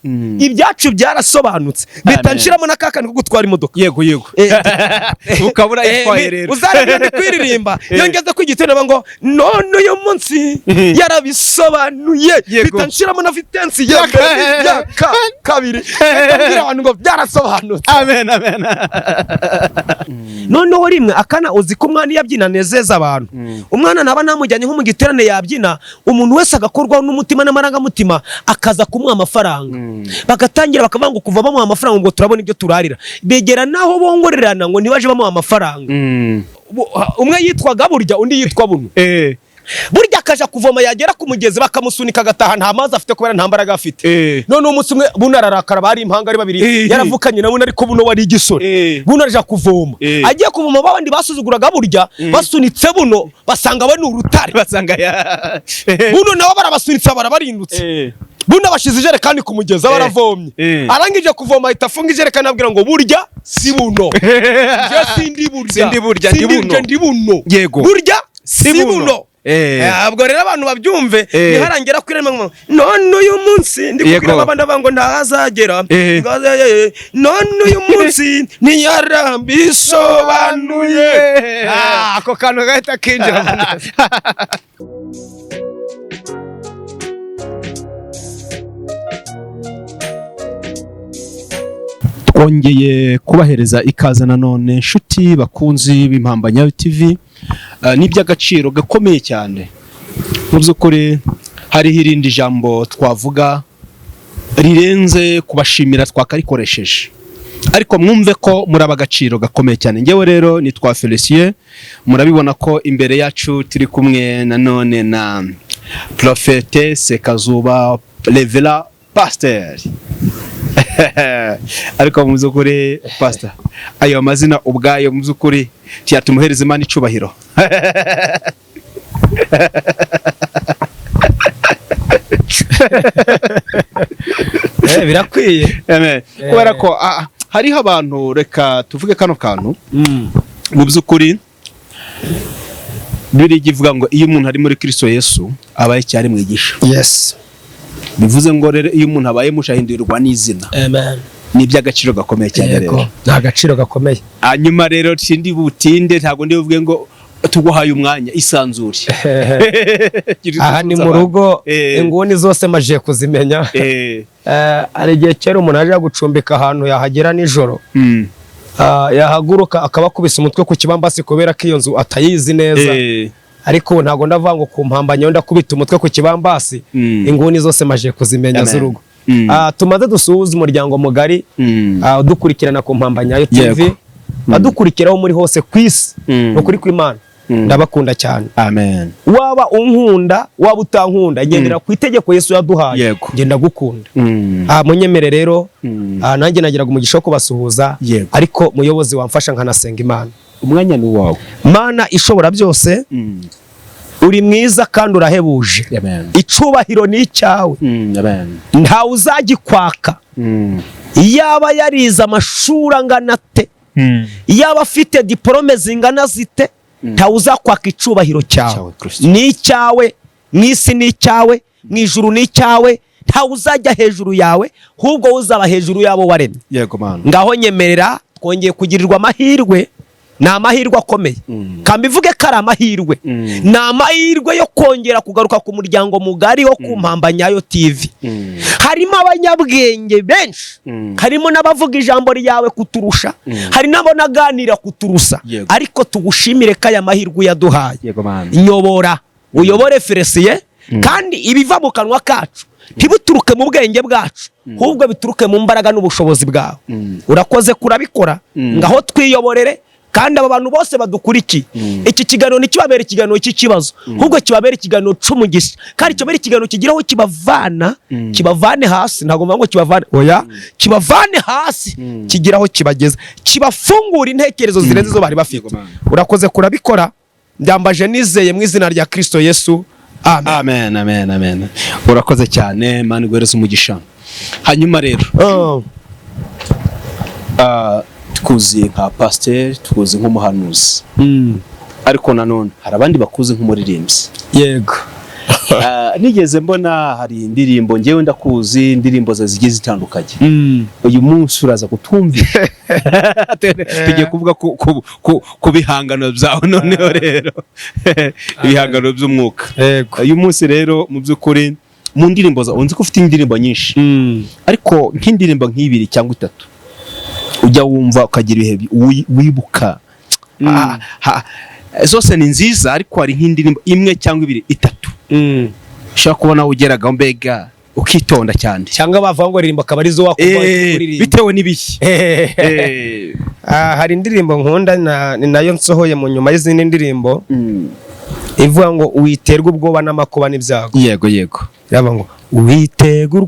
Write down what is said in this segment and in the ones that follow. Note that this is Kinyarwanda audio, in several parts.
ibyacu byarasobanutse bitanshiramo nakakandi ko gutwara imodoka yego ukabura itwaye rero uzarabye kwiririmba yongeze kwigitene ngo none uyu munsi yarabisobanuye bitanshiramo na vitensi ya kabiri ngira abantu ngo byarasobanutse amen none ho rimwe akana uzi ko umwana yabyina nezeza abantu umwana naba namujyanye nko mu giterane yabyina umuntu wese agakorwaho n'umutima n'amarangamutima akaza kumuha amafaranga bagatangira bakavuga ngo kuva bamuha amafaranga ngo turabona ibyo turarira begera naho bongorerana ngo ntibaje bamuha amafaranga umwe yitwaga Burya undi yitwa Buno Burya akaja kuvoma yagera ku mugezi bakamusunika agataha nta mazi afite kubera nta mbaraga afite none umunsi umwe Buno ararakara bari impanga ari babiri yaravukanye na Buno ariko Buno wari igisore Buno aje kuvoma agiye kuvoma babandi basuzuguraga Burya basunitse Buno basanga we n'urutare basanga Buno nawe barabasunitse barabarindutse Buno bashize ijerekani ku mugezi baravomye arangije kuvoma ahita afunga ijerekani abwira ngo Burya si Buno je sindi Burya ndi Buno yego Burya si Buno abwo rero abantu babyumve niharangira kwirema none uyu munsi ndikubwira abandi bango ndahazagera none uyu munsi ntiyarambisobanuye ako kantu gahita kinjira twongeye kubahereza ikaze nanone inshuti bakunzi b'impambanya TV n'iby'agaciro gakomeye cyane mu by'ukuri hariho irindi jambo twavuga rirenze kubashimira twakarikoresheje ariko mwumve ko muri ab'agaciro gakomeye cyane ngewe rero nitwa Felicien murabibona ko imbere yacu turi kumwe nanone na Prophète Sekazuba Revela Pasteur ariko mu by'ukuri pastor ayo mazina ubwayo mu by'ukuri cyatumuhereza Imana icubahiro birakwiye kubera ko hariho abantu reka tuvuge kano kantu mu by'ukuri biri givuga ngo iyo umuntu ari muri Christo YESU abaye cyari mwigisha bivuze ngo rero iyo umuntu abaye mushahindurirwa n'izina amen ni iby'agaciro gakomeye cyane rero nta gaciro gakomeye hanyuma rero sindi butinde ntago ndi buvuge ngo tuguhaye umwanya isanzuri aha ni mu rugo inguni zose maje kuzimenya ari igihe kera umuntu aje gucumbika ahantu yahagera nijoro yahaguruka akaba kubisa umutwe ku kibambasi kubera ko iyo nzu atayizi neza ariko ntago ndavuga ngo ku mpambanyo ndakubita umutwe ku kibambasi inguni zose maje kuzimenya z'urugo tumaze dusuhuza umuryango mugari dukurikirana ku mpambanyayo TV adukurikiraho muri hose kwisi no kuri kw'Imana ndabakunda cyane amen waba unkunda waba utankunda ngendera ku itegeko Yesu yaduhaye ngenda gukunda munyemere rero nanjye nagiraga umugisha wo kubasuhuza ariko muyobozi wamfasha nkanasenga Imana umwanya ni wawe Mana ishobora byose uri mwiza kandi urahebuje icubahiro ni icyawe nta uzagikwaka yaba yarize amashuri angana te yaba afite diplome zingana zite nta uzakwaka icubahiro cyawe ni icyawe mwisi ni icyawe mwijuru ni icyawe nta uzajya hejuru yawe ahubwo uzaba hejuru yabo waremye ngaho nyemerera twongeye kugirirwa amahirwe ni amahirwe akomeye kandi bivuge ko ari amahirwe ni amahirwe yo kongera kugaruka ku muryango mugari wo ku mpambanyayo TV harimo abanyabwenge benshi harimo n'abavuga ijambo ryawe kuturusha hari nabo naganira kuturusa ariko tugushimire ko aya mahirwe yaduhaye nyobora uyobore Felicien kandi ibiva mu kanwa kacu ntibuturuke mu bwenge bwacu ahubwo bituruke mu mbaraga n'ubushobozi bwawe urakoze kurabikora ngaho twiyoborere kandi aba bantu bose badukurikiye iki kiganiro ni kibabera ikiganiro cy'ikibazo ahubwo kibabera ikiganiro c'umugisha kandi kibabera ikiganiro kigiraho kibavane hasi ntago ngo kibavane kibavane hasi kigiraho kibageza kibafungura intekerezo zirenze zo bari bafite urakoze kurabikora ndambaje nizeye mu izina rya Christo YESU amen urakoze cyane Imana iguhereze umugisha hanyuma rero tukuzi nka pasteur tukuzi nk'umuhanuzi ariko nanone hari abandi bakuzi nk'umuririmbyi yego nigeze mbona hari indirimbo ngewe ndakuzi indirimbo zigiye zitandukanye. Uyu munsi uraza kutumvisha tugiye kuvuga ku bihangano byawe noneho rero ibihangano by'umwuka. Uyu munsi rero mu by'ukuri mu ndirimbo zawe nzi ko ufite indirimbo nyinshi, ariko nk'indirimbo nk'ibiri cyangwa itatu ujya wumva ukagira ibihe wibuka. Zose ni nziza, ariko hari nk'indirimbo imwe cyangwa ibiri itatu ushobora kubona ugeraga mbega ukitonda cyane, cyangwa bavuga ngo ririmba akaba arizo wakuba kuririmba bitewe n'ibiki. Hari indirimbo nkunda ni nayo nsohoye mu nyuma y'izindi ndirimbo ivuga ngo witerwa ubwoba n'amakuba n'ibyago. Yego yaba ngo witerwa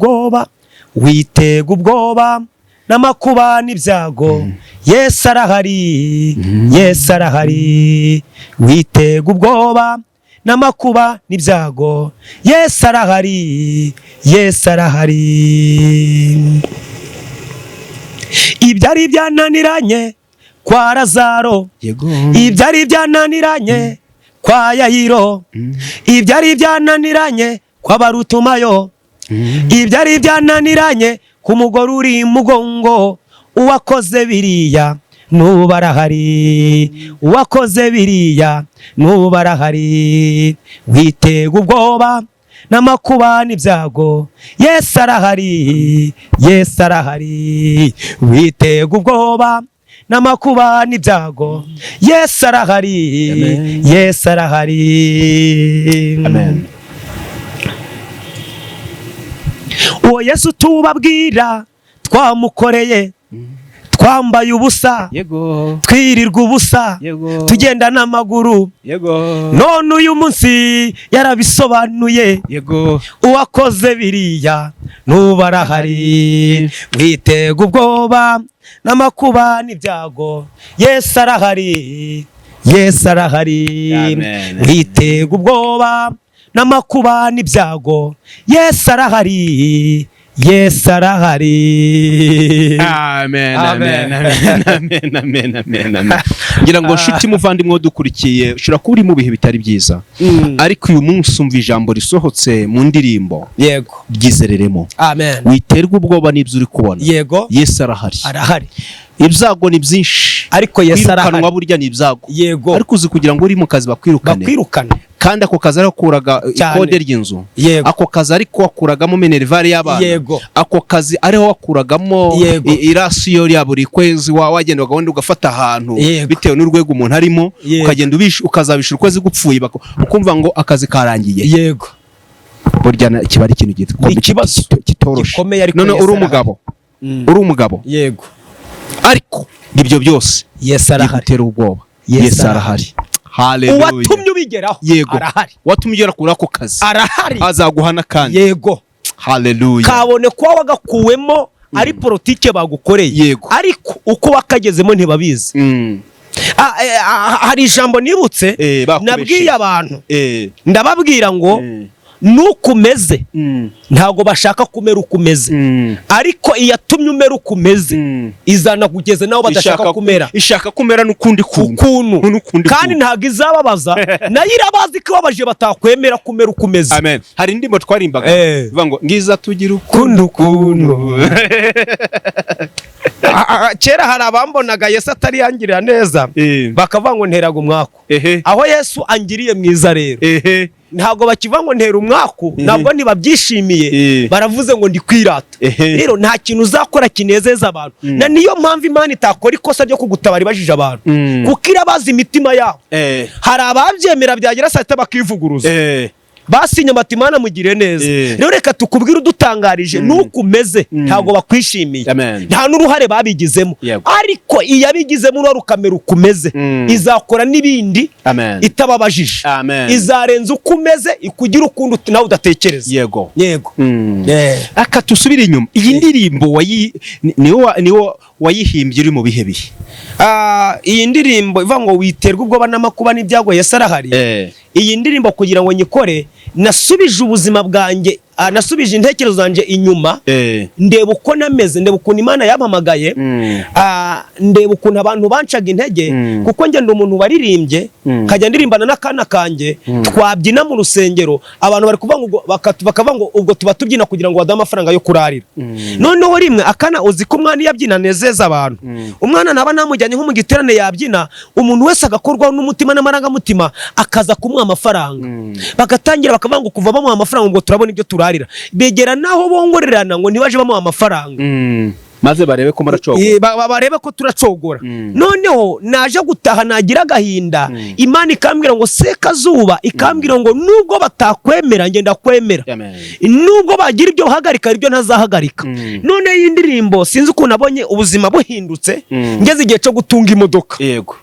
ubwoba n'amakuba n'ibyago, Yesu arahari, Yesu arahari. Witerwa ubwoba n'amakuba n'ibyago, Yesu arahari, Yesu arahari. Ibyari byananiranye kwa Lazaro, ibyari byananiranye kwa Yayiro, ibyari byananiranye kwa Barutumayo, ibyari byananiranye ku mugore uri mugongo, uwakoze biriya n'ubu arahari, uwakoze biriya n'ubu arahari. Witerwa ubwoba n'amakuba n'ibyago, Yesu arahari, Yesu arahari. Witerwa ubwoba n'amakuba n'ibyago, Yesu arahari, Yesu arahari. Amen. Uwo Yesu tubabwira twamukoreye, twambaye ubusa, twirirwa ubusa, tugenda n'amaguru, none uyu munsi yarabisobanuye, uwakoze biriya n'ubu arahari. Witerwa ubwoba n'amakuba n'ibyago, Yesu arahari, Yesu arahari. Witerwa ubwoba n'amakuba n'ibyago, Yesu arahari, Yesu arahari. Amen, amen, amen, amen, amen, amen. Ngira ngo nshuti muvandimwe wadukurikiye, ushobora kuba uri mu bihe bitari byiza, ariko uyu munsi umva ijambo risohotse mu ndirimbo, yego, ryizereremo. Amen. Witerwa ubwoba n'ibyo uri kubona, yego, Yesu arahari, arahari. Ibyago ni byinshi, ariko Yesu arahari. Kwirukanwa burya ni ibyago, yego, ariko uzi kugira ngo uri mu kazi bakwirukane, kandi ako kazi arakuraga ikode ry'inzu, ako kazi ariko wakuragamo minervari y'abana, ako kazi ariho wakuragamo irasiyo ya buri kwezi, wagenda wagenda ugafata ahantu bitewe n'urwego umuntu arimo, ukagenda ukazabishira ukwezi gupfuye, ukumva ngo akazi karangiye. Yego, burya kiba ari ikintu kitoroshe. None uri umugabo, yego, ariko ibyo byose Yesu arahari, gutera ubwoba. Yesu arahari. Hallelujah. Uwatumye ubigeraho arahari, watumye ugera kuri ako kazi arahari, azaguhana kandi. Yego, hallelujah. Kabone ko wagakuwemo ari politike bagukoreye, ariko uko wakagezemo ntibabizi. Hari ijambo nibutse nabwiye abantu, ndababwira ngo nukumeze ntago bashaka kumera ukumeze, ariko iyatumye umera ukumeze izana kugeze naho badashaka kumera, ishaka kumera n'ukundi kuntu, kandi ntago izababaza nayo irabazi ko babaje batakwemera kumera ukumeze. Amen. Hari ndimo twarimbaga bivuga ngo ngiza tugira ukuntu kera hari abambonaga Yesu atari yangirira neza, bakavuga ngo nteraga umwaku. Aho Yesu angiriye mwiza rero, ntago bakivuga ngo ntera umwaku, ntabwo ntibabyishimiye, baravuze ngo ndi kwirata. Rero nta kintu uzakora kinezeza abantu, na niyo mpamvu Imana itakora ikosa ryo kugutabara ibajije abantu, kuko irabaza imitima yabo. Hari ababyemera byagera saa sita bakivuguruza, basinye bati Imana mugire neza. Rero reka tukubwire udutangarije nukumeze ntago bakwishimiye, nta n'uruhare babigizemo, ariko iyabigizemo no rukamera ukumeze izakora n'ibindi itababajije, izarenza ukumeze ikugira ukundi nawe udatekereza. Yego, aka tusubira inyuma. Iyi ndirimbo niwo wayihimbye uri mu bihe bihe? Iyi ndirimbo ivuga ngo witerwa ubwoba n'amakuba n'ibyago, Yesu arahari. Iyi ndirimbo kugira ngo nyikore nasubije ubuzima bwanjye nasubije intekerezo zanje inyuma, ndeba uko nameze, ndeba ukuntu Imana yampamagaye, ndeba ukuntu abantu bancaga intege, kuko njye ndi umuntu waririmbye, kajya ndirimbana n'akana kanjye, twabyina mu rusengero, abantu bari kuvuga ngo bakavuga ngo ubwo tuba tubyina kugira ngo baduhe amafaranga yo kurarira. Noneho rimwe akana uzi ko umwana yabyina nezeza abantu, umwana naba namujyanye nko mu giterane yabyina, umuntu wese agakorwaho n'umutima n'amarangamutima akaza kumuha amafaranga, bagatangira bakavuga ngo kuva bamuha amafaranga ngo turabona ibyo turarira, begera naho bongorerana ngo ntibaje bamuha amafaranga, maze barebe ko muracogora, barebe ko turacogora. Noneho naje gutaha nagira agahinda, Imana ikambwira ngo Sekazuba, ikambwira ngo nubwo batakwemera ngenda kwemera, nubwo bagira ibyo hagarika ibyo ntazahagarika. None iyi ndirimbo sinzi ukuntu nabonye ubuzima buhindutse, ngeze igihe cyo gutunga imodoka. Yego.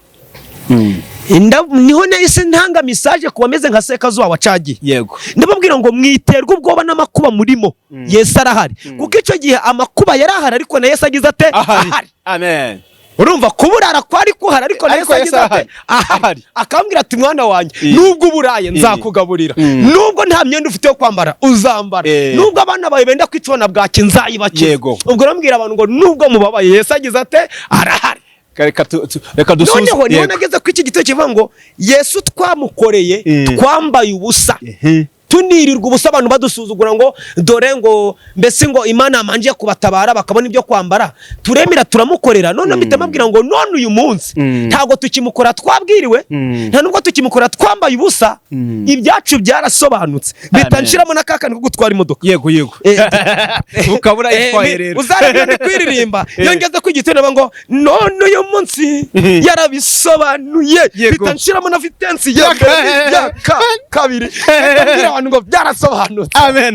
Niho nahise ntanga message ku bameze nka Sekazuba wa Cg. Yego. Ndababwira ngo mwiterwa ubwoba n'amakuba murimo, Yesu arahari. Kuko icyo gihe amakuba yari ahari, ariko na Yesu agize ate? Ahari. Amen. Urumva kuburara kwari kuhari, ariko na Yesu agize ate? Ahari. Akambwira ati mwana wanjye, nubwo uburaye nzakugaburira, nubwo nta myenda ufite yo kwambara uzambara, nubwo abana bawe benda kwicona bwaki nzayibakira. Ubwo rambwira abantu ngo nubwo mubabaye Yesu agize ate? Arahari. Reka dusuze. Noneho niho nageze ku iki gito kivuga ngo Yesu twamukoreye, twambaye ubusa, tunirirwa ubusa, abantu badusuzugura ngo dore ngo mbese ngo Imana amanje kubatabara bakabona ibyo kwambara, turemera turamukorera. None mpita mabwira ngo none uyu munsi ntago tukimukora twabwiriwe, nta nubwo tukimukora twambaye ubusa, ibyacu byarasobanutse, bitanshiramo n'akakani ko gutwara imodoka. Yego ukabura itwaye rero uzarebe ndi kwiririmba yongeze ku igitero ngo none uyu munsi yarabisobanuye, bitanshiramo na vitensi ya kabiri, abantu ngo byarasobanutse. Amen.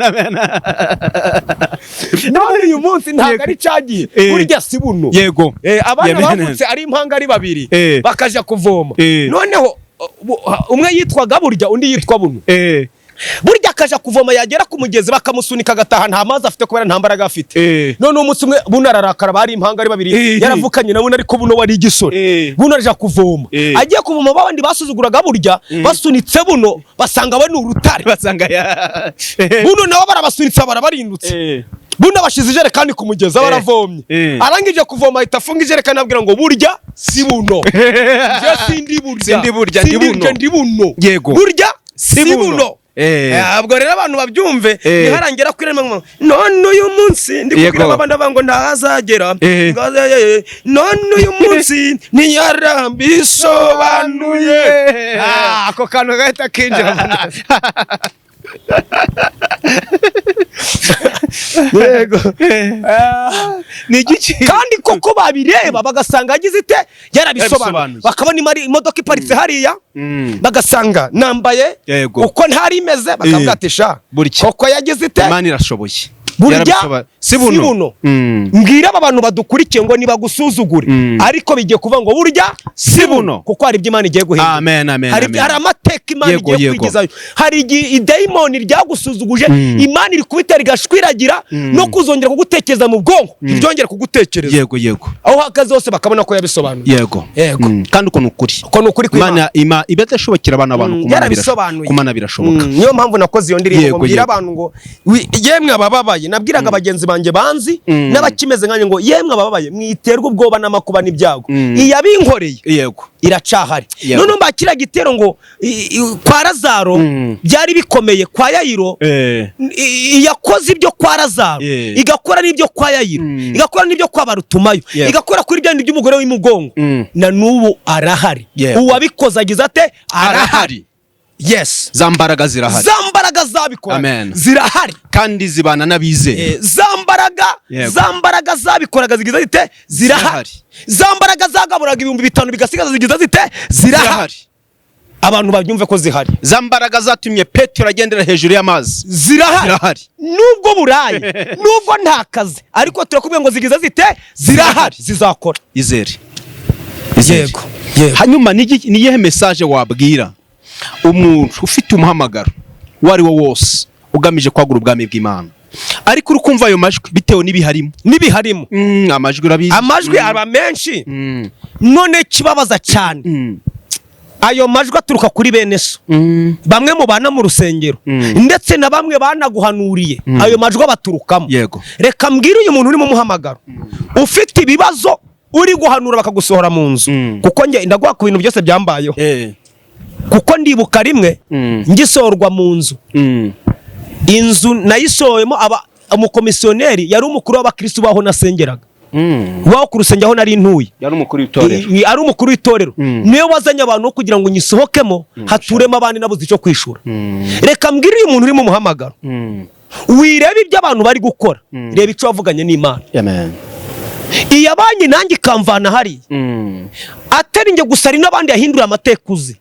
None uyu munsi ntabwo ari Cg, burya si Buno. Yego. Abana bavutse ari impanga ari babiri, bakaja kuvoma. Noneho umwe yitwaga Burya, undi yitwa Buno. Burya akaja kuvoma, yagera ku mugezi bakamusunika agataha, nta mazi afite kubera nta mbaraga afite. None umunsi umwe Buno ararakara, bari impanga ari babiri, yaravukanye na Buno, ariko Buno wari igisore. Buno aja kuvoma, agiye kuvoma, babandi basuzuguraga Burya basunitse Buno, basanga we ni urutare, Buno nabo barabasunitse barabarindutse. Buno bashize ijerekani ku mugezi baravomye, arangije kuvoma ahita afunga ijerekani abwira ngo Burya si Buno, je sindi Burya, ndi Buno. Yego. Burya si Buno. Abwo rero abantu babyumve, niharangera kwirema none uyu munsi ndi kubwira abandi abango ntazagera, none uyu munsi ntiyarambisobanuye. Ako kantu gahita kinjira. Yego. Nigiki kandi koko babireba bagasanga agize ite yarabisobanuye, bakabona imodoka iparitse hariya, bagasanga nambaye uko ntari imeze, bakavuga ati sha koko yagize ite Imana irashoboye. Burya si Buno. Mbwira aba bantu badukurikiye ngo nibagusuzugure, ariko bigiye kuvuga ngo burya si Buno, kuko hari ibyo Imana igiye guhindura. Amen. Hari amateka Imana igiye kwigizayo. Hari idayimoni ryagusuzuguje, Imana iri kubitera igashwiragira no kuzongera kugutekereza mu bwonko, ibyongera kugutekereza. Yego. Aho hakaze hose bakabona ko yabisobanuye. Yego. Kandi uko nukuri. Imana ibadashobokera abana abantu kumana birashoboka. Niyo mpamvu nakoze iyo ndirimbo mbwira abantu ngo yemwe abababaye, nabwiraga abagenzi banjye banzi n'abakimeze nkanye ngo yemwe abababaye mwiterwa ubwoba n'amakuba n'ibyago, iyabinkoreye yego iracahari. None mbakira gitero ngo kwa Lazaro byari bikomeye, kwa Yayiro yakoze ibyo kwa Lazaro, igakora n'ibyo kwa Yayiro, igakora n'ibyo kwa Barutumayo, igakora kuri byandi by'umugore w'imugongo, na nubu arahari. Uwabikoze agize ate? Arahari. Yes, zambaraga zirahari, zambaraga zabikora zirahari, kandi zibana n'abizeye. Zambaraga zabikoraga zigize zite? Zirahari. Zambaraga zagaburaga 5,000 bigasigaza zigize zite? Zirahari. Abantu babyumve ko zihari. Zambaraga zatumye Petero agendera hejuru y'amazi, zirahari. Nubwo buraye, nubwo nta kazi, ariko turakubwiye ngo zigize zite? Zirahari, zizakora. Izere. Yego. Hanyuma niye message wabwira umuntu ufite umuhamagaro wari wo wose ugamije kwagura ubwami bw'Imana, ariko urukumva ayo majwi bitewe nibiharimo amajwi urabizi, amajwi aba menshi. None kibabaza cyane, ayo majwi aturuka kuri bene so bamwe mu bana mu rusengero ndetse na bamwe banaguhanuriye ayo majwi baturukamo. Reka mbwire uyu muntu uri mu muhamagaro ufite ibibazo uri guhanura bakagusohora mu nzu, kuko nge ndaguha ku bintu byose byambayeho, kuko ndibuka rimwe ngisorwa mu nzu, inzu nayisohemo umukomisiyoneri yari umukuru w'abakristo baho nasengeraga, waho ku rusengero aho nari ntuye, yari umukuru w'itorero, ari umukuru w'itorero, niyo wazanye abantu kugira ngo nyisohokemo haturemo abandi nabuze icyo kwishura. Reka mbwire uyu muntu uri mu muhamagaro wireba ibyo abantu bari gukora, reba icyo wavuganye n'Imana. Iyabanye nanjye ikamvana hari atari nge gusa, ari n'abandi yahindura amateka uzi.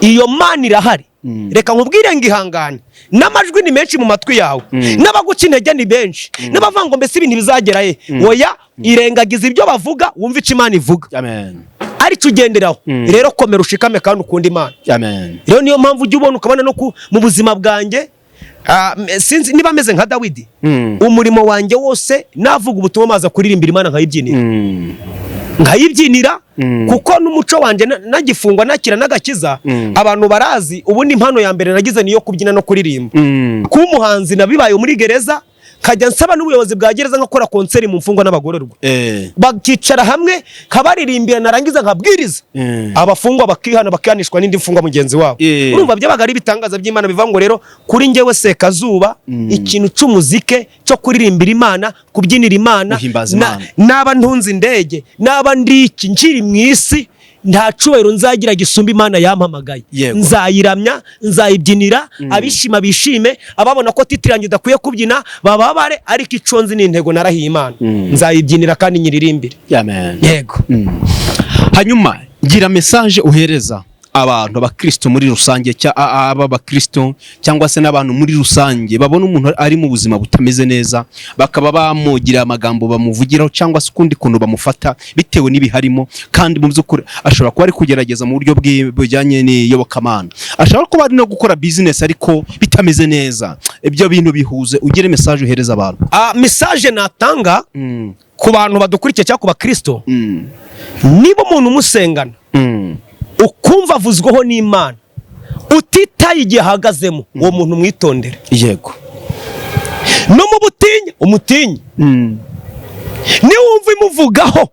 Iyo Mana irahari. Reka nkubwire ngo ihangane, n'amajwi ni menshi mu matwi yawe, n'abaguca intege ni benshi, n'abavuga ngo mbese ibintu bizagera he. Oya, irengagiza ibyo bavuga, wumva icyo Imana ivuga, ari cyo ugenderaho. Rero komera ushikame kandi ukunda Imana. Rero niyo mpamvu ujya ubona ukabona no mu buzima bwanjye, sinzi niba ameze nka Dawidi, umurimo wanjye wose navuga ubutumwa maza kuririmbira Imana nkayibyinira, kuko n'umuco wanjye nagifungwa nakira n'agakiza, abantu barazi ubundi impano ya mbere nagize niyo kubyina no kuririmba. Kuba umuhanzi nabibaye muri gereza, kajya nsaba n'ubuyobozi bwa gereza nkakora konseri mu mfungwa n'abagororwa, bakicara hamwe kabaririmbira, narangiza nkabwiriza, abafungwa bakihana bakihanishwa n'indi mfungwa mugenzi wabo. Urumva byabaga ari ibitangaza by'Imana. Bivuga ngo rero kuri njyewe Sekazuba, ikintu cy'umuzike cyo kuririmbira Imana, kubyinira Imana, naba ntunze indege, naba ndiki nkiri mu isi, nta cyubahiro nzagira gisumba Imana yampamagaye. Nzayiramya, nzayibyinira, abishima bishime, ababona ko titirange udakwiye kubyina bababare, ariko iconzi n'intego narahiye Imana, nzayibyinira kandi nyiririmbire. Yego. Hanyuma gira message uhereza abantu abakristo muri rusange, abakristo cyangwa se n'abantu muri rusange babona umuntu ari mu buzima butameze neza, bakaba bamugira amagambo bamuvugiraho cyangwa se ukundi kuntu bamufata bitewe n'ibiharimo, kandi mu by'ukuri ashobora kuba ari kugerageza mu buryo bujyanye n'iyobokamana, ashobora kuba ari no gukora business ariko bitameze neza. Ibyo bintu bihuze, ugire message uhereza abantu. Message natanga ku bantu badukurikiye cyangwa ku bakristo, niba umuntu umusengana ukumva avuzweho n'Imana, utitaye igihe ahagazemo, uwo muntu mwitondere. No mu butinye umutinye, niwumva imuvugaho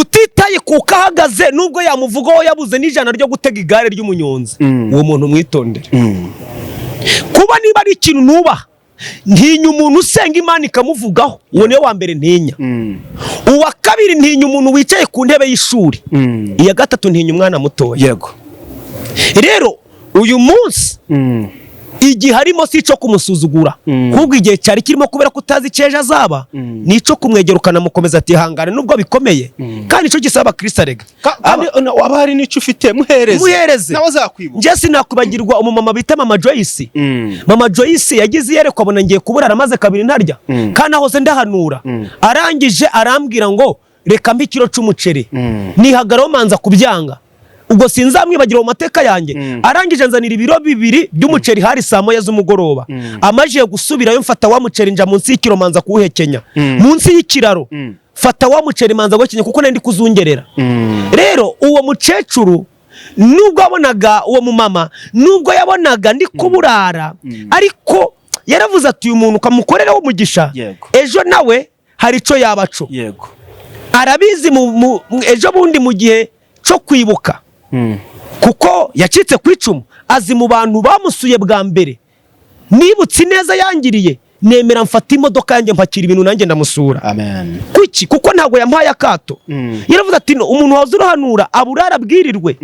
utitaye kuko ahagaze, nubwo yamuvugaho yabuze n'ijana ryo gutega igare ry'umunyonzi, uwo muntu mwitondere. Kuba niba ari ikintu nubaha, ntinya umuntu usenga Imana ikamuvugaho, uwo niwe wa mbere ntinya. Uwa kabiri ntinya umuntu wicaye ku ntebe y'ishuri. Iya gatatu ntinya umwana mutoya. Rero uyu munsi igihe harimo si cyo kumusuzugura, kubwo igihe cyari kirimo kubera kutazi cyeje azaba, nico kumwegera ukanamukomeza ati hangane nubwo bikomeye, kandi ico gisaba Kristo arega. Waba hari nico ufite muhereze nawe azakwibuka. Nje sinakwibagirwa umumama bita Mama Joyce. Mama Joyce yagize yerekwa abona ngiye kuburara amaze kabiri ntarya, kandi aho se ndahanura, arangije arambwira ngo reka mbi kilo c'umuceri, nihagaraho manza kubyanga, ubwo sinzamwibagira mu mateka yanjye. Arangije nzanira ibiro 2 by'umuceri hari saa moya z'umugoroba, amaje gusubirayo mfata wa muceri nja munsi y'ikiro manza kuwuhekenya, munsi y'ikiraro fata wa muceri manza gwekenya kuko nandi kuzungerera. Rero uwo mukecuru nubwo abonaga, uwo mumama nubwo yabonaga ndi kuburara, ariko yaravuze ati uyu muntu kamukorera umugisha, ejo nawe hari ico yabaco. Arabizi ejo bundi mu gihe cyo kwibuka, kuko yacitse kwicumu, azi mu bantu bamusuye bwa mbere, nibutse neza yangiriye, nemera mfata imodoka yanjye mpakira ibintu nanjye ndamusura. Kuki? Kuko ntago yampaye akato. Yaravuze ati umuntu waza uruhanura aburara bwirirwe.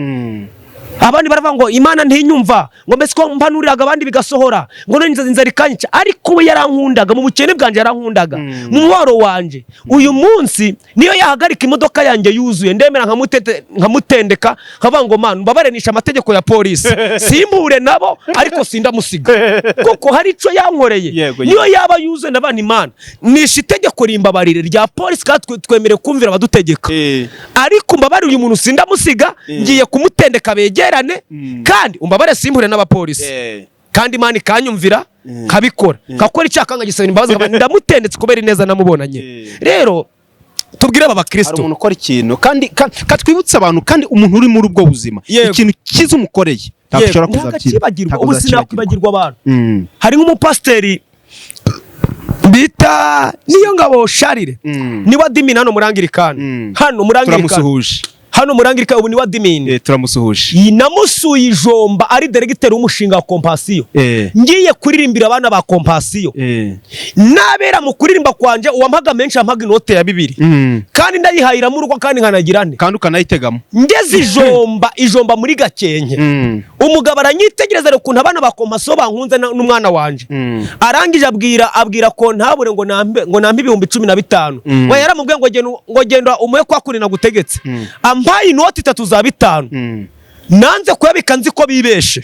Abandi baravuga ngo Imana ntinyumva, ngo mbese ko mpanuriraga abandi bigasohora, ngo none inzara ikanyica, ariko we yarankundaga, mu bukene bwanje yarankundaga, mu mworo wanje. Uyu munsi niyo yahagarika imodoka yanjye yuzuye, ndemera nkamutendeka, nkavuga ngo Mana mbabarenisha amategeko ya polisi, simbure nabo ariko sindamusiga, kuko hari ico yankoreye. Niyo yaba yuzuye nabana Imana nisha itegeko rimbabarire rya polisi, kandi twemere kumvira abadutegeka, ariko mbabari uyu muntu sindamusiga, ngiye kumutendeka begera, kandi umbabare simbure n'abapolisi, kandi Imana ikanyumvira kabikora, kakora icyakanga gisaba imbabazi, ndamutendetse kubera ineza namubonanye. Rero tubwire aba hari bakristo umuntu ukora ikintu kandi katwibutsa abantu kandi umuntu uri muri ubwo buzima ikintu kiza umukoreye ntabwo kuzakibagirwa ubu sinakwibagirwa abantu hari nk'umupasiteri bita niyo ngabo Sharire niwe adimini hano murangirikana hano murangirika ubu niwe adimini turamusuhuje namusuye ijomba ari deregiteri w'umushinga wa kompasiyo ngiye kuririmbira abana ba kompasiyo nabera mu kuririmba kwanje uwampaga menshi ampaga inote ya 2 kandi ndayihayira mu rugo kandi nkanagirane kandi ukanayitegamo ngeze ijomba muri Gakenke umugabo aranyitegereza rero ukuntu abana ba kompasiyo bankunze n'umwana wanje arangije abwira ko ntabure ngo nambe 15,000 we yaramubwiye ngo genda umuye kwa kuri nagutegetse ampaye inoti 3 za 5 nanze kuyabika nzi ko bibeshe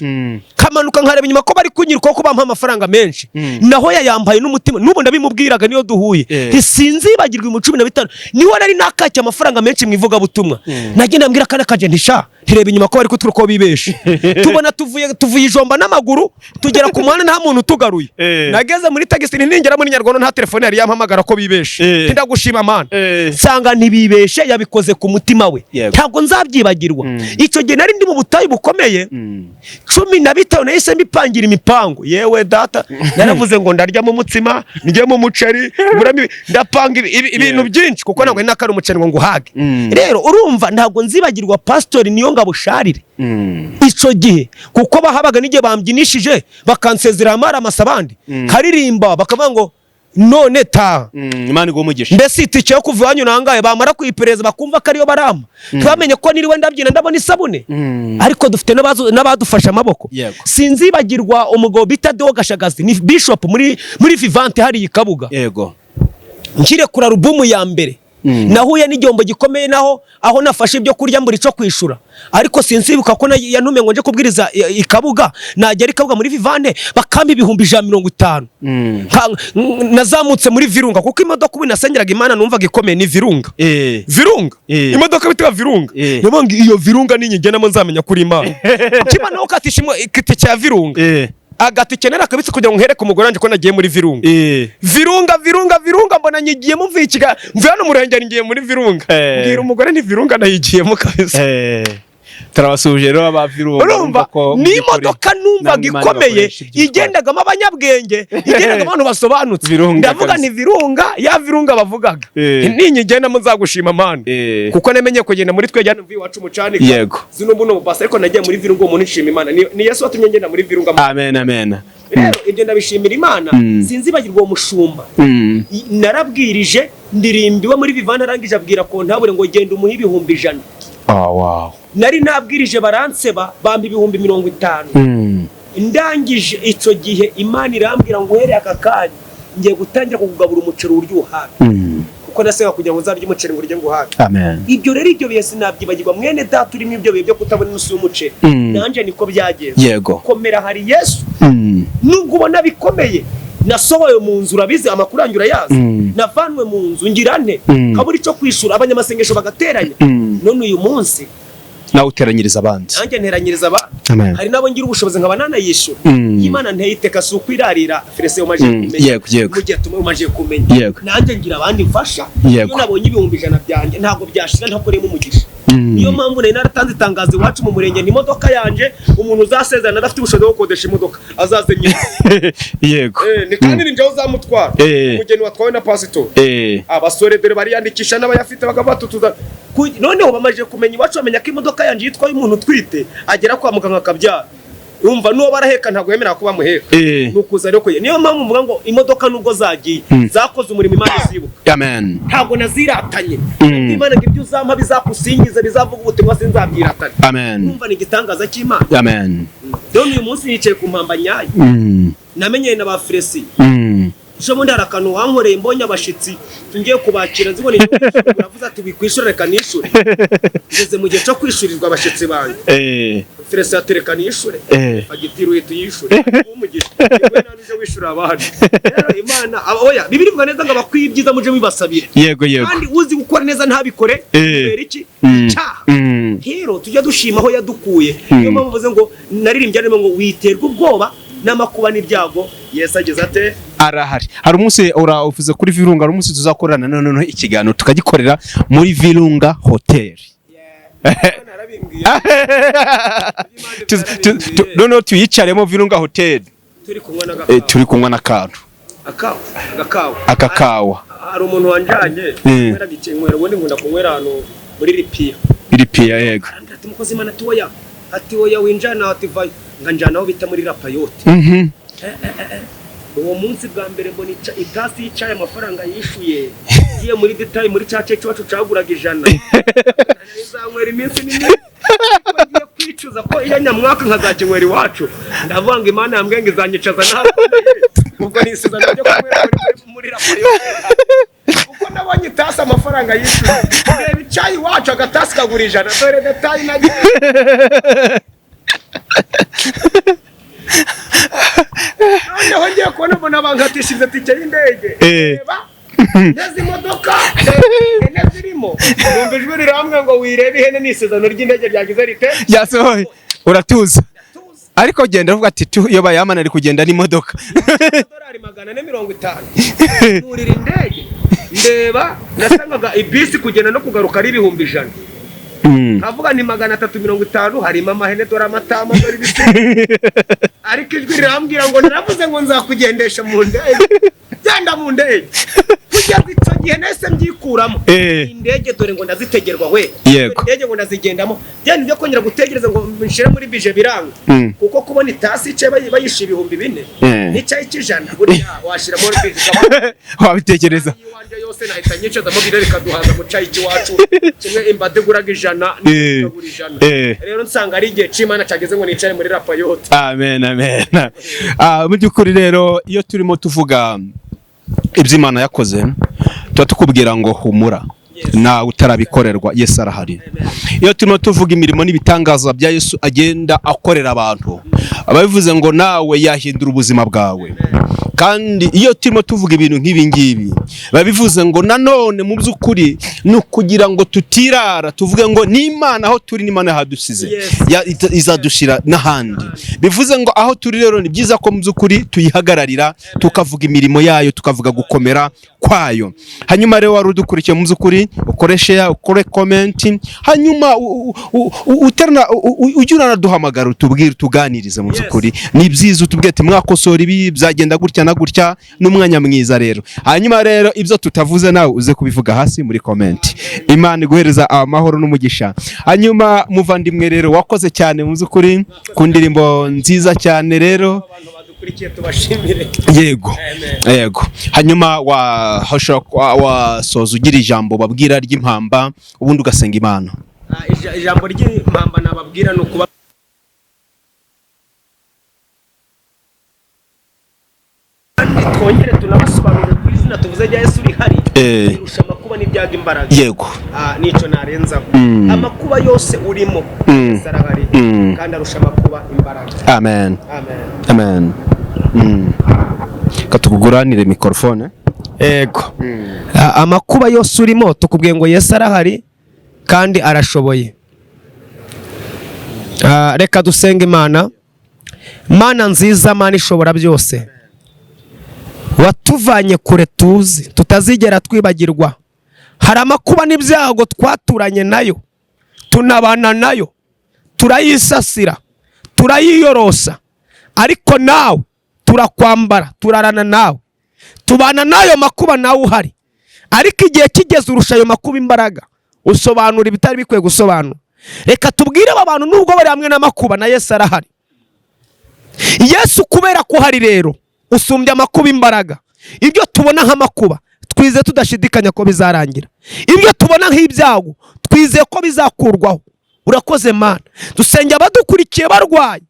kamanuka nkareba inyuma ko bari kunyirwa ko bampa amafaranga menshi naho yayambaye n'umutima nubu ndabimubwiraga niyo duhuye sinzibagirwa 15 niho nari nakacye amafaranga menshi mwivuga butumwa nagenda mbwira kana kaje ndisha hireba inyuma ko bari kuturuko bibeshe tubona tuvuye ijomba n'amaguru tugera ku muhanda nta muntu tugaruye nageze muri tagisi ningera muri Nyarwanda nta telefone yari yampamagara ko bibeshe ndagushima mana sanga ntibibeshe yabikoze ku mutima we ntabwo nzabyibagirwa icyo gihe nari ndi mu butayu bukomeye 15 nahise mbipangira imipango yewe data naravuze ngo ndarya mu mutsima njye mu muceri ndapanga ibintu byinshi kuko ntabwo ari nakari umuceri ngo nguhage rero urumva ntabwo nzibagirwa pastor niyo ngabo Sharire ico gihe kuko bahabaga n'igihe bambyinishije bakansezera amara amasabandi karirimba bakavuga ngo none ta Imana umugisha mbese itike yo kuva wanyu nangaye bamara kwipereza bakumva ko ariyo barama twamenye ko niriwe ndabyina ndabona isabune ariko dufite n'abadufasha amaboko sinzibagirwa umugabo bita Deo Gashagazi ni bishop muri Vivante hari ikabuga yego nkire kura alubumu ya mbere nahuye n'igihombo gikomeye naho aho nafashe ibyo kurya mburi cyo kwishura ariko sinzibuka ko yantume ngo nje kubwiriza ikabuga najya ikabuga muri Vivante bakamba 150 nazamutse muri Virunga kuko imodoka ubu nasengeraga Imana numvaga ikomeye ni Virunga imodoka bitwa Virunga nabanga iyo Virunga ninyigenamo nzamenya kuri Imana kimana ukatishimwe ikite cya Virunga agati kenera akabitse kugira ngo nkereke umugore wanje ko nagiye muri Virunga mbona nyigiye mumvikiga mvuye no murengera ngiye muri Virunga mbwira umugore ni Virunga nayigiyemo kabisa turabasuje rero aba Virunga urumva ni imodoka numvaga ikomeye igendagamo abanyabwenge igendagamo abantu basobanutse ndavuga ni Virunga bavugaga ninyigenda muzagushima mana kuko namenye kugenda muri twe jyana mvuye wacu mucanika yego zino buno basa ariko nagiye muri Virunga umuntu nshima Imana ni Yesu watumye ngenda muri Virunga amen rero ibyo ndabishimira Imana sinzibagirwa umushumba narabwirije ndirimbiwe muri Vivante arangije abwira ko ntabure ngo genda umuhe 100,000 wow nari nabwirije baranseba bamba 50,000 ndangije icyo gihe Imana irambwira ngo here aka kanya ngiye gutangira kugabura umuceri uryoha kuko nasenga kugira ngo nzarye umuceri ngo urye nguhaga amen ibyo rero ibyo bihe sinabyibagirwa mwene data urimo ibyo bihe byo kutabona nusu y'umuceri nanje niko byagenze yego komera hari Yesu nubwo ubona bikomeye nasohoye mu nzu urabizi amakuru yanjye urayazi navanwe mu nzu ngirane kaburi cyo kwishura abanyamasengesho bagateranya none uyu munsi nawe uteranyiriza abandi nanjye nteranyiriza abandi hari nabo ngira ubushobozi nkaba nanayishura Imana nteyiteka si ukwirarira Felicien umaje kumenya mu gihe tumaje kumenya nanjye ngira abandi mfasha iyo nabonye 100,000 byanjye ntabwo byashira ntakoremo umugisha niyo mpamvu nari naratanze itangazo iwacu mu murenge ni imodoka yanje umuntu uzasezerana adafite ubushobozi bwo gukodesha imodoka azaze nyine yego ni kandi ni njyewe uzamutwara umugeni watwawe na pastor abasore dore bariyandikisha n'abayafite bagabatutuza noneho bamaje kumenya iwacu bamenya ko imodoka yanje yitwaye umuntu twite agera kwa muganga akabyara umva nuwo baraheka ntago yemera kuba muheka nukuza rero ko niyo mpamvu mvuga ngo imodoka nubwo zagiye zakoze umurimo Imana isibuka amen ntago naziratanye Imana ngibyo uzampa bizakusingiza bizavuga ubutumwa sinzabyiratanye amen umva ni gitangaza cy'Imana amen none uyu munsi yicaye ku mpamba nyayo namenyeye na ba Felicien Shobundi harakanu wankoreye mbonye abashitsi ngiye kubakira zibone uravuze ati wikwishura reka nishure ngeze mu gihe cyo kwishurirwa abashitsi banje Felicien atereka nishure agitiru yitu yishure umugisha we nanije wishura abantu rero Imana oya bibiri bwa neza ngo bakwibyiza muje bibasabire yego kandi uzi gukora neza ntabikore kubera iki cyaha rero tujya dushima aho yadukuye niyo mpamvu mvuze ngo naririmbye arimo ngo witerwa ubwoba n'amakuba n'ibyago Yesu ageze ate arahari. Hari umunsi uravuze kuri Virunga, hari umunsi tuzakorana none ikiganiro tukagikorera muri Virunga Hotel. None tuyicaremo Virunga Hotel turi kunywa n'akantu akakawa. Hari umuntu wanjanye mwera gikinywera ubundi nkunda kunywera hano muri Ripiya yego. Ati mukozi Imana toya ati oya winjana ati vayo nganjana aho bita muri Rapayote. Uwo munsi bwa mbere mbona itasi yicaye amafaranga yishuye giye muri detail muri cace cyacu caguraga 100 nizanywera iminsi nini bagiye kwicuza ko iyo nyamwaka nkazakinywera iwacu ndavuga ngo Imana yambwiye ngo izanyicaza naho ubwo nisiza nabyo kumwera muri Rapayote uko nabonye itasi amafaranga yishuye reba icyayi iwacu agatasi kagura 100 dore detail nagiye noneho ngiye kubona mbona bankatishije tike y'indege nezi imodoka ihene zirimo numva ijwi riramwe ngo wirebe ihene n'isezerano ry'indege ryagize rite yasohoye uratuza ariko genda uvuga ati iyo bayamana ari kugenda n'imodoka $450 nurira indege ndeba nasangaga ibisi kugenda no kugaruka ari 100,000 kavuga ni 350 harimo amahene dore amatama dore ibisi ariko ijwi rirambwira ngo naravuze ngo nzakugendesha mu ndege genda mu ndege kujya icyo gihe nese mbyikuramo indege dore ngo ndazitegerwa we indege ngo ndazigendamo byane byo kongera gutegereza ngo nshire muri bije biranga kuko kubona itasi ice bayisha 4,000 n'icyayi cy'ijana burya washira muri bije wabitekereza wanje yose nahita nyicaza mu bire rikaduhaza mu cyayi cy'iwacu kimwe imbade guraga 100 n'ikagura 100 rero nsanga ari igihe cy'Imana cyageze ngo nicare muri Rapayote. Amen amen. Mu byukuri rero iyo turimo tuvuga iby'Imana yakoze tuba tukubwira ngo humura na utarabikorerwa Yesu arahari. Iyo turimo tuvuga imirimo n'ibitangaza bya Yesu agenda akorera abantu ababivuze ngo nawe yahindura ubuzima bwawe. Kandi iyo turimo tuvuga ibintu nk'ibi ngibi babivuze ngo nanone mu by'ukuri no kugira ngo tutirara tuvuge ngo n'Imana aho turi n'Imana hadusize izadushira n'ahandi. Bivuze ngo aho turi rero ni byiza ko mu by'ukuri tuyihagararira tukavuga imirimo yayo tukavuga gukomera kwayo. Hanyuma rero wari udukurikiye mu by'ukuri ukoreshe ukore comment hanyuma uterana ujyana duhamagara utubwire tuganirize mu by'ukuri ni byiza utubwire ati mwakosora ibi byagenda gutya na gutya n'umwanya mwiza rero. Hanyuma rero ibyo tutavuze nawe uze kubivuga hasi muri comment. Imana iguhereza amahoro n'umugisha. Hanyuma muvandimwe rero wakoze cyane mu by'ukuri ku ndirimbo nziza cyane rero Kurikiye tubashimire. Yego. Hanyuma wasoza ugira ijambo babwira ry'impamba ubundi ugasenga Imana. Ijambo ry'impamba nababwira no kuba twongere tunabasobanurire ku izina tuvuze rya Yesu rihari irusha amakuba n'ibyaga imbaraga. Yego. Nico narenzaho amakuba yose urimo sarahari kandi arusha amakuba imbaraga. Amen. Katuguguranire mikrofone. Yego. Amakuba yose urimo tukubwiye ngo Yesu arahari kandi arashoboye. Reka dusenga Imana. Mana nziza, Mana ishobora byose, watuvanye kure tuzi tutazigera twibagirwa. Hari amakuba n'ibyago twaturanye nayo tunabana nayo turayisasira turayiyorosa, ariko nawe turakwambara turarana nawe tubana nayo makuba nawe uhari. Ariko igihe kigeze urusha ayo makuba imbaraga usobanura ibitari bikwiye gusobanura. Reka tubwire aba bantu nubwo bari hamwe n'amakuba na Yesu arahari. Yesu kubera ko hari rero usumbya amakuba imbaraga. Ibyo tubona nk'amakuba twize tudashidikanya ko bizarangira. Ibyo tubona nk'ibyago twize ko bizakurwaho. Urakoze Mana. Dusenge abadukurikiye barwaye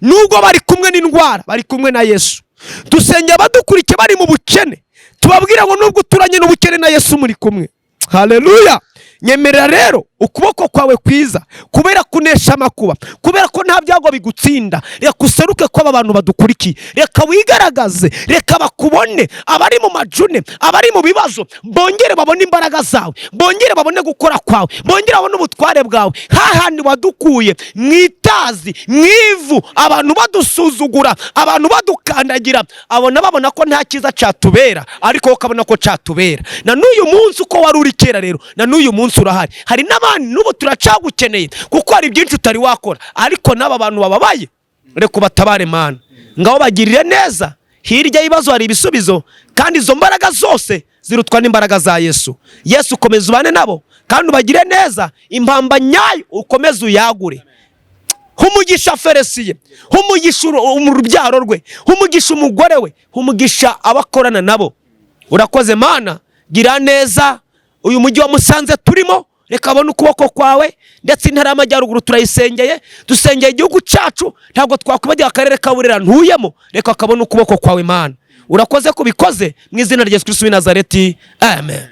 nubwo bari kumwe n'indwara bari kumwe na Yesu. Dusenge abadukurikiye bari mu bukene tubabwira ngo nubwo turanye n'ubukene na Yesu muri kumwe. Haleluya. nyemerera rero ukuboko kwawe kwiza kubera kunesha amakuba, kubera ko nta byago bigutsinda. Reka useruke ko aba bantu badukurikiye, reka wigaragaze, reka bakubone, abari mu majune, abari mu bibazo, bongere babone imbaraga zawe, bongere babone gukora kwawe, bongere babone ubutware bwawe. Hahandi wadukuye mwitazi, mwivu, abantu badusuzugura, abantu badukandagira, abona babona ko nta cyiza cyatubera, ariko ukabona ko cyatubera. Na n'uyu munsi uko wari uri kera rero, na n'uyu munsi urahari. Hari n'abandi n'ubu turacagukeneye kuko hari byinshi utari wakora, ariko n'aba bantu bababaye reka ubatabare Mana, ngaho bagirire neza. Hirya y'ibibazo hari ibisubizo, kandi izo mbaraga zose zirutwa n'imbaraga za Yesu. Yesu ukomeze ubane nabo kandi ubagire neza, impamba nyayo ukomeze uyagure. Umugisha Felicien, umugisha urubyaro rwe, umugisha umugore we, umugisha abakorana nabo. Urakoze Mana, gira neza uyu mujyi wa Musanze turimo, reka abone ukuboko kwawe, ndetse intara y'Amajyaruguru turayisengeye, dusengeye igihugu cyacu, ntabwo twakwibagira akarere ka Burera ntuyemo, reka akabone ukuboko kwawe Mana. Urakoze kubikoze mu izina rya Yesu Kristo w'i Nazareti, amen.